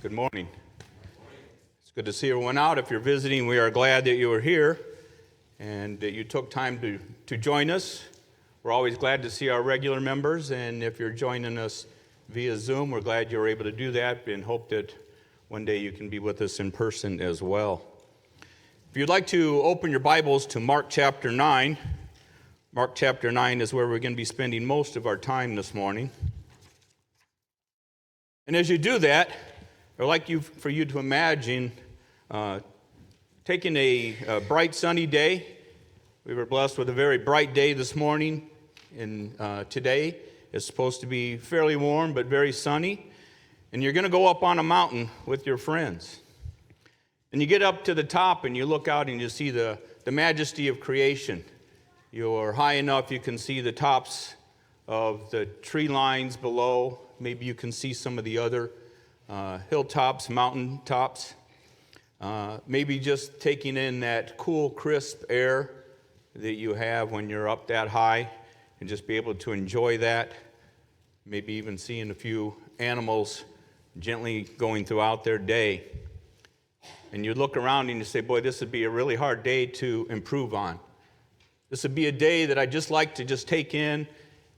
Good morning. It's good to see everyone out. If you're visiting, we are glad that you are here and that you took time to join us. We're always glad to see our regular members, and if you're joining us via Zoom, we're glad you're able to do that and hope that one day you can be with us in person as well. If you'd like to open your Bibles to Mark chapter 9, Mark chapter 9 is where we're going to be spending most of our time this morning. And as you do that, I'd like for you to imagine taking a bright sunny day. We were blessed with a very bright day this morning, and today it's supposed to be fairly warm but very sunny. And you're going to go up on a mountain with your friends. And you get up to the top and you look out and you see the majesty of creation. You're high enough you can see the tops of the tree lines below. Maybe you can see some of the other hilltops, mountain tops. Maybe just taking in that cool, crisp air that you have when you're up that high and just be able to enjoy that. Maybe even seeing a few animals gently going throughout their day. And you look around and you say, boy, this would be a really hard day to improve on. This would be a day that I just like to just take in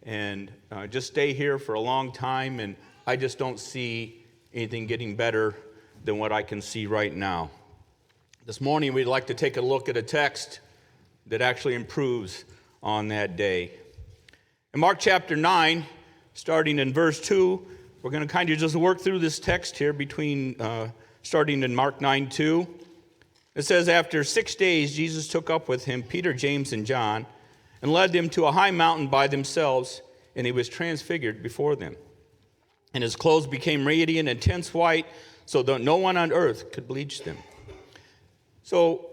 and just stay here for a long time, and I just don't see anything getting better than what I can see right now. This morning we'd like to take a look at a text that actually improves on that day. In Mark chapter 9, starting in verse 2, we're going to kind of just work through this text here starting in Mark 9:2. It says, after 6 days Jesus took up with him Peter, James, and John, and led them to a high mountain by themselves, and he was transfigured before them. And his clothes became radiant, intense white, so that no one on earth could bleach them. So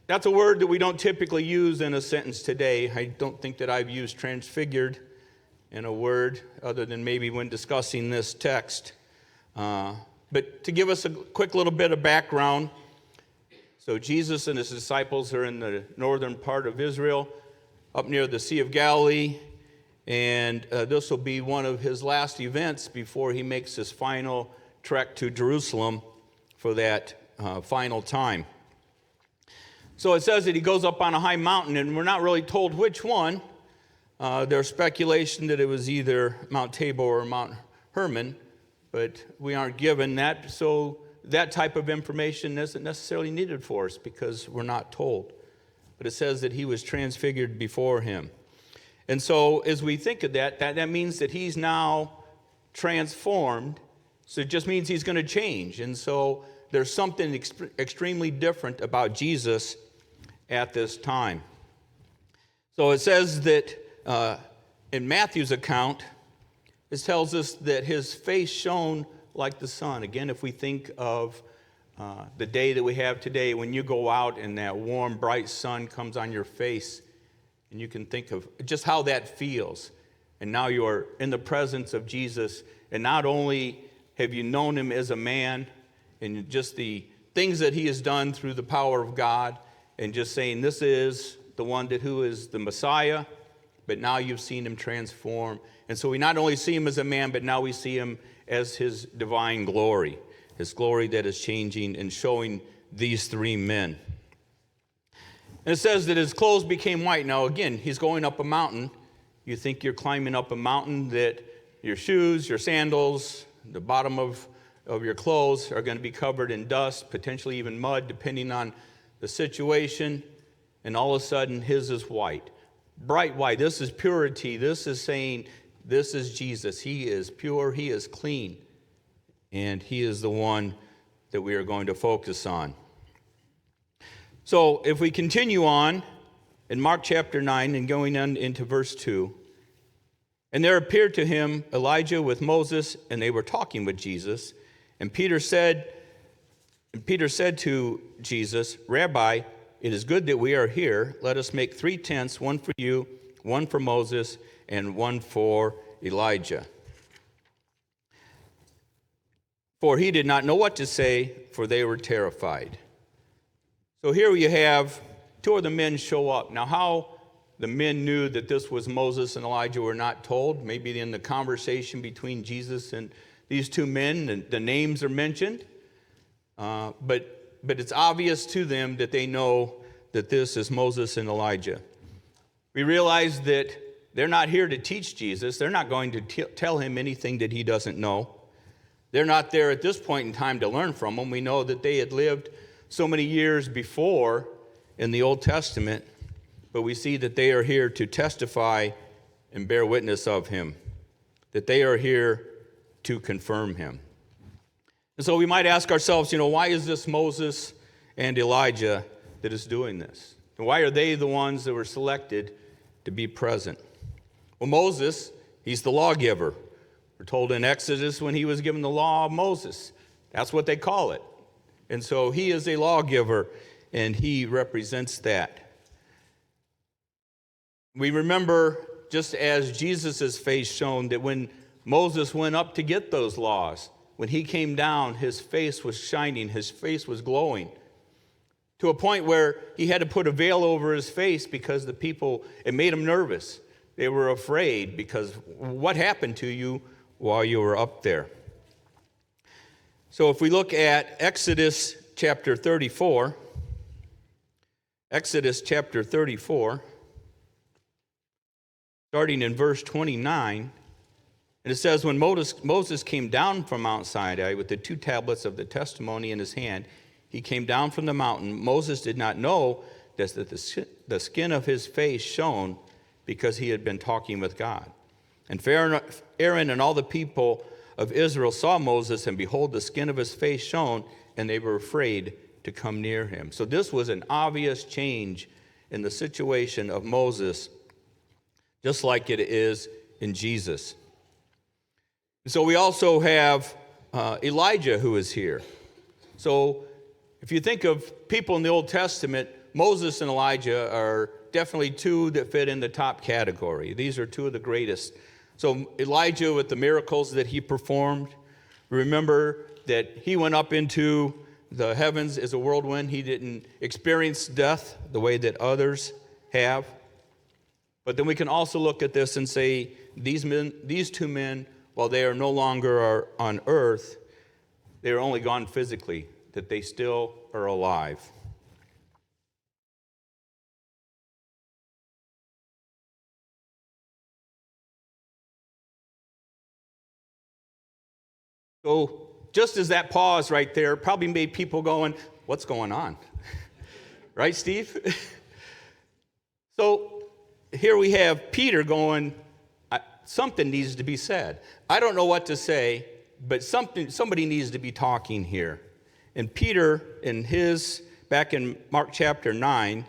that's a word that we don't typically use in a sentence today. I don't think that I've used transfigured in a word other than maybe when discussing this text. But to give us a quick little bit of background, so Jesus and his disciples are in the northern part of Israel, up near the Sea of Galilee, and this will be one of his last events before he makes his final trek to Jerusalem for that final time. So it says that he goes up on a high mountain, and we're not really told which one. There's speculation that it was either Mount Tabor or Mount Hermon, but we aren't given that, so that type of information isn't necessarily needed for us because we're not told. But it says that he was transfigured before him. And so as we think of that means that he's now transformed. So it just means he's going to change. And so there's something extremely different about Jesus at this time. So it says that in Matthew's account, it tells us that his face shone like the sun. Again, if we think of the day that we have today, when you go out and that warm, bright sun comes on your face, and you can think of just how that feels. And now you are in the presence of Jesus, and not only have you known him as a man, and just the things that he has done through the power of God, and just saying this is the one who is the Messiah, but now you've seen him transform. And so we not only see him as a man, but now we see him as his divine glory. His glory that is changing and showing these three men. And it says that his clothes became white. Now again, he's going up a mountain. You think you're climbing up a mountain, that your shoes, your sandals, the bottom of your clothes are going to be covered in dust, potentially even mud, depending on the situation. And all of a sudden, his is white. Bright white. This is purity. This is saying, this is Jesus. He is pure. He is clean. And he is the one that we are going to focus on. So if we continue on in Mark chapter 9 and going on into verse 2, and there appeared to him Elijah with Moses, and they were talking with Jesus. And Peter said to Jesus, Rabbi, it is good that we are here. Let us make 3 tents, one for you, one for Moses, and one for Elijah. For he did not know what to say, for they were terrified. So here you have 2 of the men show up. Now how the men knew that this was Moses and Elijah were not told. Maybe in the conversation between Jesus and these two men, the names are mentioned, but it's obvious to them that they know that this is Moses and Elijah. We realize that they're not here to teach Jesus. They're not going to tell him anything that he doesn't know. They're not there at this point in time to learn from him. We know that they had lived so many years before in the Old Testament, but we see that they are here to testify and bear witness of him, that they are here to confirm him. And so we might ask ourselves, why is this Moses and Elijah that is doing this? And why are they the ones that were selected to be present? Well, Moses, he's the lawgiver. We're told in Exodus when he was given the law of Moses. That's what they call it. And so he is a lawgiver, and he represents that. We remember, just as Jesus' face shone, that when Moses went up to get those laws, when he came down, his face was shining, his face was glowing, to a point where he had to put a veil over his face because the people, it made him nervous. They were afraid because what happened to you while you were up there? So if we look at Exodus chapter 34, starting in verse 29, and it says, when Moses came down from Mount Sinai with the 2 tablets of the testimony in his hand, he came down from the mountain. Moses did not know that the skin of his face shone because he had been talking with God. And Aaron and all the people of Israel saw Moses, and behold, the skin of his face shone, and they were afraid to come near him. So this was an obvious change in the situation of Moses, just like it is in Jesus. So we also have Elijah who is here. So if you think of people in the Old Testament, Moses and Elijah are definitely two that fit in the top category. These are two of the greatest. So Elijah, with the miracles that he performed, remember that he went up into the heavens as a whirlwind. He didn't experience death the way that others have. But then we can also look at this and say these two men, while they are no longer on earth, they are only gone physically, that they still are alive. So just as that pause right there probably made people going, what's going on? Right, Steve? So here we have Peter going, something needs to be said. I don't know what to say, but somebody needs to be talking here. And Peter, back in Mark chapter 9,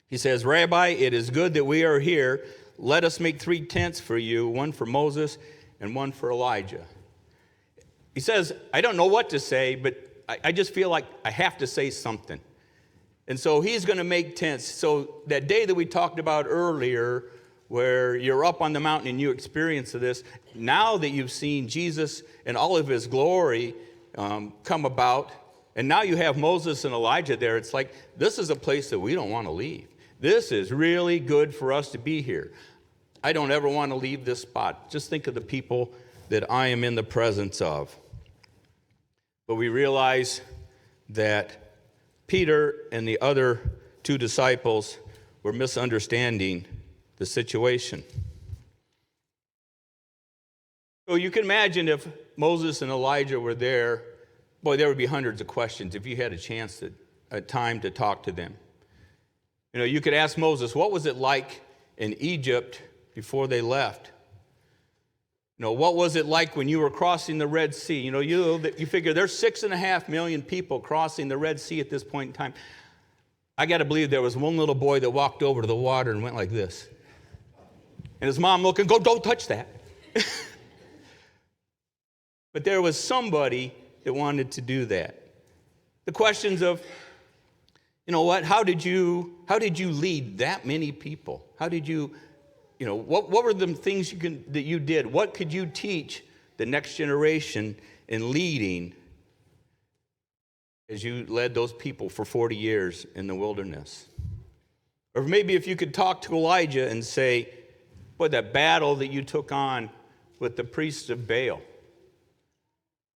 he says, Rabbi, it is good that we are here. Let us make 3 tents for you, one for Moses and one for Elijah. He says, I don't know what to say, but I just feel like I have to say something. And so he's going to make tents. So that day that we talked about earlier, where you're up on the mountain and you experience this, now that you've seen Jesus and all of his glory come about, and now you have Moses and Elijah there, it's like, this is a place that we don't want to leave. This is really good for us to be here. I don't ever want to leave this spot. Just think of the people that I am in the presence of. But we realize that Peter and the other 2 disciples were misunderstanding the situation. So you can imagine if Moses and Elijah were there, boy, there would be hundreds of questions if you had a time to talk to them. You could ask Moses, what was it like in Egypt before they left? What was it like when you were crossing the Red Sea? You figure there's 6.5 million people crossing the Red Sea at this point in time. I got to believe there was one little boy that walked over to the water and went like this. And his mom looking, don't touch that. But there was somebody that wanted to do that. The questions of, how did you lead that many people? How did you, what were the things that you did? What could you teach the next generation in leading as you led those people for 40 years in the wilderness? Or maybe if you could talk to Elijah and say, boy, that battle that you took on with the priests of Baal,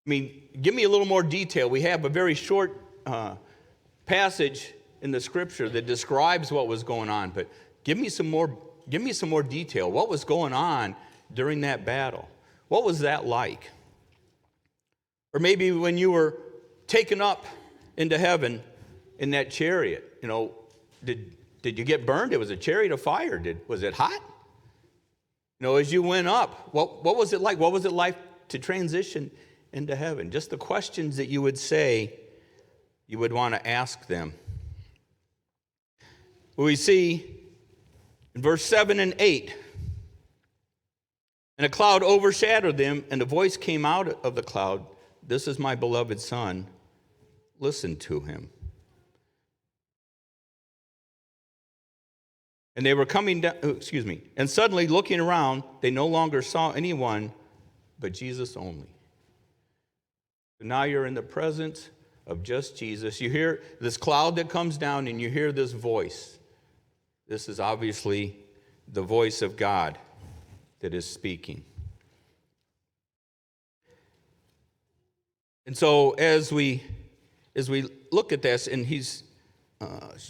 I mean, give me a little more detail. We have a very short passage in the scripture that describes what was going on, but give me some more detail. What was going on during that battle? What was that like? Or maybe when you were taken up into heaven in that chariot, did you get burned? It was a chariot of fire. Was it hot? As you went up, what was it like? What was it like to transition into heaven? Just the questions that you would say, you would want to ask them. We see in verse 7 and 8, and a cloud overshadowed them, and a voice came out of the cloud, "This is my beloved Son, listen to him." And they were coming down, and suddenly looking around, they no longer saw anyone but Jesus only. So now you're in the presence of just Jesus. You hear this cloud that comes down, and you hear this voice. This is obviously the voice of God that is speaking. And so as we look at this, and he's, and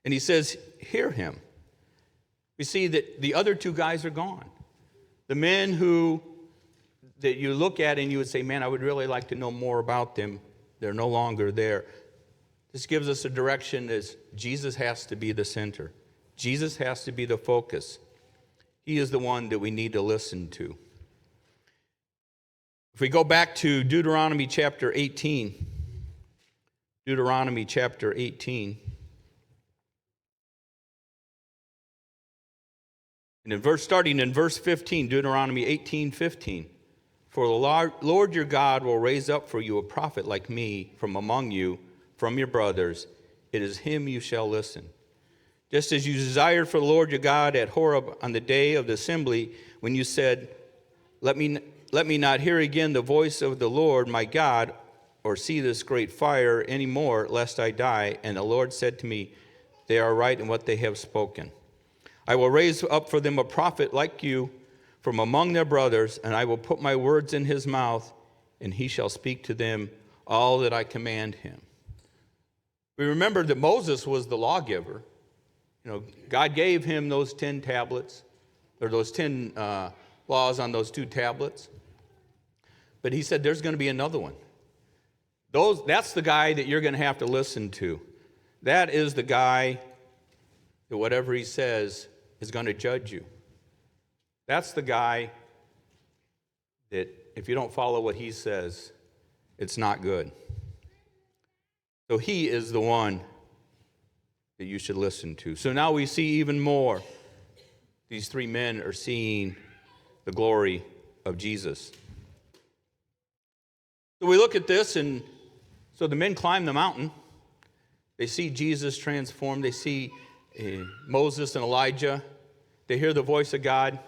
he says, "Hear him." We see that the other two guys are gone. The men that you look at and you would say, "Man, I would really like to know more about them," they're no longer there. This gives us a direction as Jesus has to be the center. Jesus has to be the focus. He is the one that we need to listen to. If we go back to Deuteronomy chapter 18, and starting in verse 15, Deuteronomy 18:15, "For the Lord your God will raise up for you a prophet like me from among you, from your brothers. It is him you shall listen. Just as you desired for the Lord your God at Horeb on the day of the assembly, when you said, 'Let me not hear again the voice of the Lord my God, or see this great fire any more, lest I die.' And the Lord said to me, 'They are right in what they have spoken. I will raise up for them a prophet like you from among their brothers, and I will put my words in his mouth, and he shall speak to them all that I command him.'" We remember that Moses was the lawgiver. God gave him those 10 tablets, or those 10 laws on those 2 tablets. But he said, there's going to be another one. That's the guy that you're going to have to listen to. That is the guy that whatever he says is going to judge you. That's the guy that if you don't follow what he says, it's not good. So he is the one that you should listen to. So now we see even more. These 3 men are seeing the glory of Jesus. So we look at this, and so the men climb the mountain. They see Jesus transformed. They see Moses and Elijah. They hear the voice of God.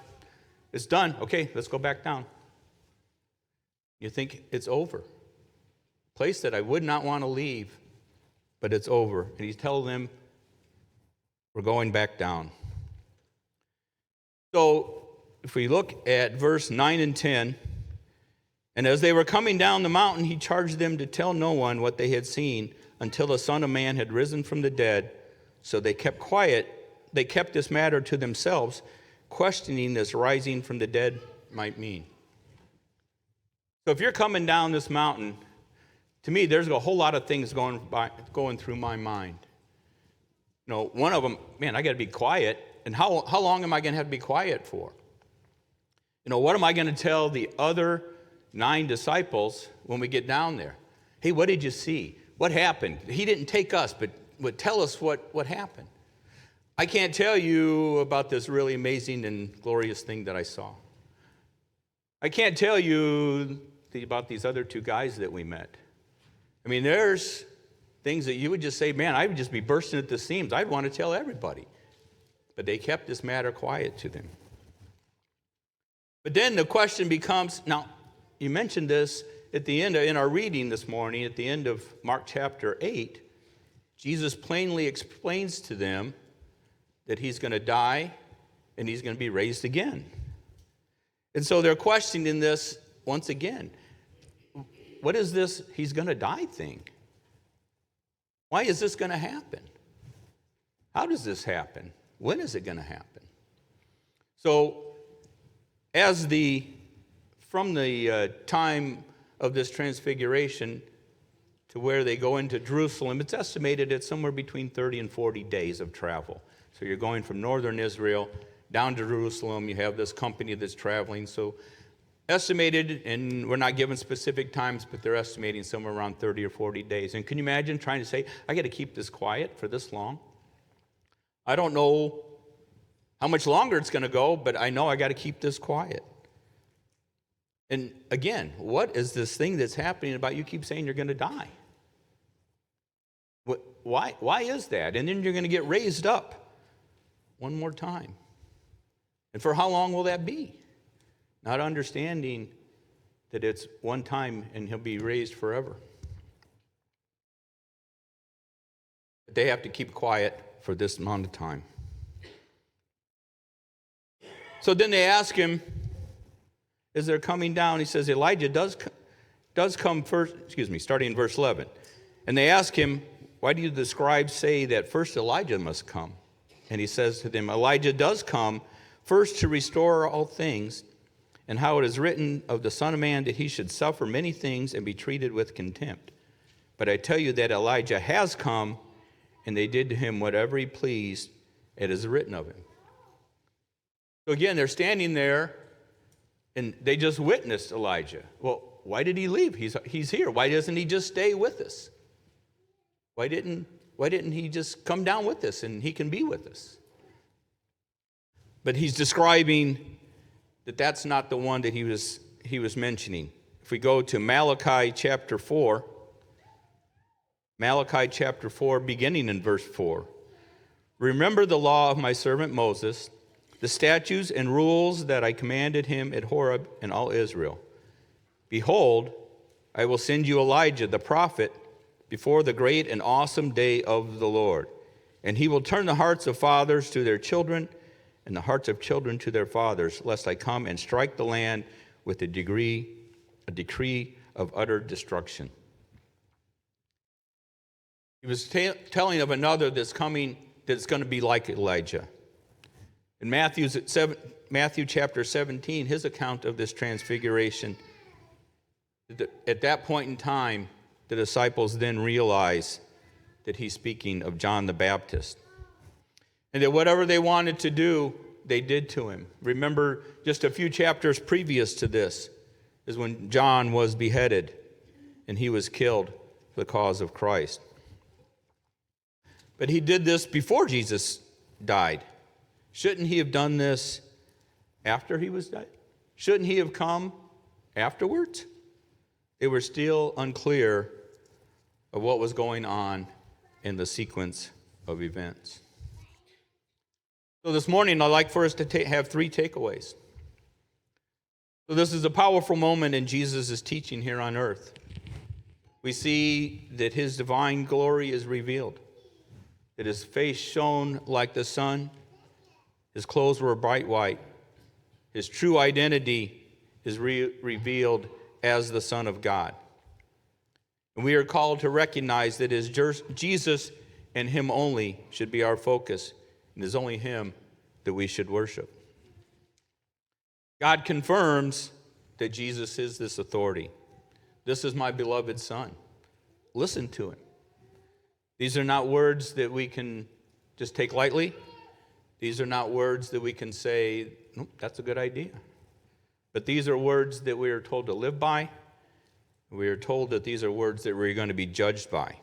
It's done. Okay, let's go back down. You think it's over. Place that I would not want to leave, but it's over. And he's telling them, we're going back down. So if we look at verse 9 and 10, "And as they were coming down the mountain, he charged them to tell no one what they had seen until the Son of Man had risen from the dead. So they kept quiet. They kept this matter to themselves, questioning this rising from the dead might mean." So if you're coming down this mountain, to me, there's a whole lot of things going through my mind. One of them, man, I got to be quiet. And how long am I going to have to be quiet for? What am I going to tell the other 9 disciples when we get down there? Hey, what did you see? What happened? He didn't take us, but tell us what happened. I can't tell you about this really amazing and glorious thing that I saw. I can't tell you about these other 2 guys that we met. I mean, there's things that you would just say, man, I would just be bursting at the seams. I'd want to tell everybody. But they kept this matter quiet to them. But then the question becomes, now, you mentioned this at the end, in our reading this morning, at the end of Mark chapter 8, Jesus plainly explains to them that he's going to die and he's going to be raised again. And so they're questioning this once again. what is this he's going to die thing? Why is this going to happen? How does this happen? When is it going to happen? So, from the time of this transfiguration to where they go into Jerusalem, it's estimated it's somewhere between 30 and 40 days of travel. So you're going from northern Israel down to Jerusalem. You have this company that's traveling. So estimated, and we're not given specific times, but they're estimating somewhere around 30 or 40 days. And can you imagine trying to say, I got to keep this quiet for this long? I don't know how much longer it's going to go, but I know I got to keep this quiet. And again, what is this thing that's happening about you keep saying you're going to die? Why is that? And then you're going to get raised up one more time. And for how long will that be? Not understanding that it's one time and he'll be raised forever. But they have to keep quiet for this amount of time. So then they ask him, as they're coming down, he says, Elijah does come first, starting in verse 11. And they ask him, why do the scribes say that first Elijah must come? And he says to them, Elijah does come first to restore all things, and how it is written of the Son of Man that he should suffer many things and be treated with contempt. But I tell you that Elijah has come, and they did to him whatever he pleased, it is written of him. So again, they're standing there, and they just witnessed Elijah. Well, why did he leave? He's here. Why doesn't he just stay with us? Why didn't he just come down with us and he can be with us? But he's describing that that's not the one that he was mentioning. If we go to Malachi chapter 4, beginning in verse 4. Remember the law of my servant Moses, the statutes and rules that I commanded him at Horeb and all Israel. Behold, I will send you Elijah the prophet before the great and awesome day of the Lord. And he will turn the hearts of fathers to their children and the hearts of children to their fathers, lest I come and strike the land with a decree of utter destruction. He was telling of another that's coming that's going to be like Elijah. In Matthew chapter 17, his account of this transfiguration, at that point in time, the disciples then realize that he's speaking of John the Baptist. And that whatever they wanted to do, they did to him. Remember, just a few chapters previous to this is when John was beheaded and he was killed for the cause of Christ. But he did this before Jesus died. Shouldn't he have done this after he was dead? Shouldn't he have come afterwards? They were still unclear of what was going on in the sequence of events. So this morning, I'd like for us to have three takeaways. So this is a powerful moment in Jesus' teaching here on earth. We see that his divine glory is revealed, that his face shone like the sun, his clothes were bright white, his true identity is revealed as the Son of God. And we are called to recognize that it is Jesus and him only should be our focus, and it is only him that we should worship. God confirms that Jesus is this authority. This is my beloved Son. Listen to him. These are not words that we can just take lightly. These are not words that we can say, nope, that's a good idea. But these are words that we are told to live by. We are told that these are words that we're going to be judged by.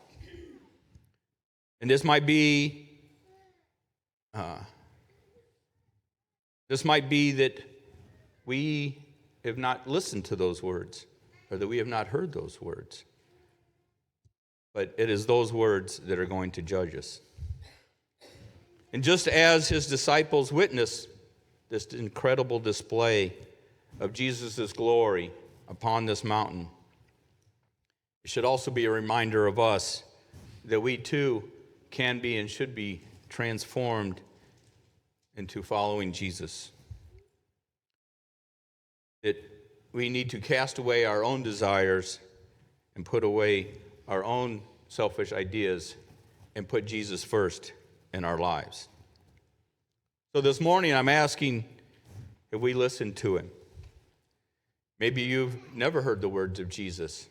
And this might be that we have not listened to those words, or that we have not heard those words. But it is those words that are going to judge us. And just as his disciples witnessed this incredible display of Jesus' glory upon this mountain, it should also be a reminder of us that we too can be and should be transformed into following Jesus. That we need to cast away our own desires and put away our own selfish ideas and put Jesus first in our lives. So this morning I'm asking if we listen to him. Maybe you've never heard the words of Jesus.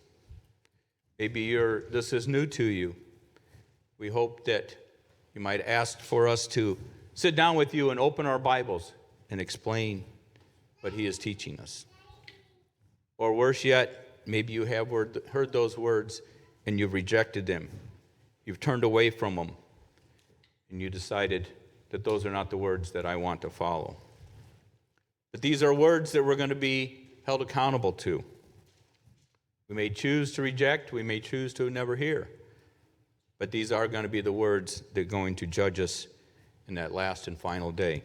Maybe this is new to you. We hope that you might ask for us to sit down with you and open our Bibles and explain what he is teaching us. Or worse yet, maybe you have heard those words and you've rejected them. You've turned away from them, and you decided that those are not the words that I want to follow. But these are words that we're going to be held accountable to. We may choose to reject, we may choose to never hear, but these are going to be the words that are going to judge us in that last and final day.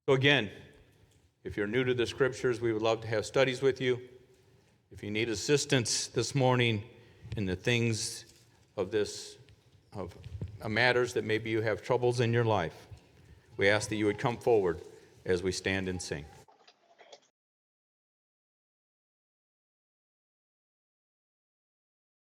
So again, if you're new to the Scriptures, we would love to have studies with you. If you need assistance this morning in the things of matters that maybe you have troubles in your life, we ask that you would come forward as we stand and sing.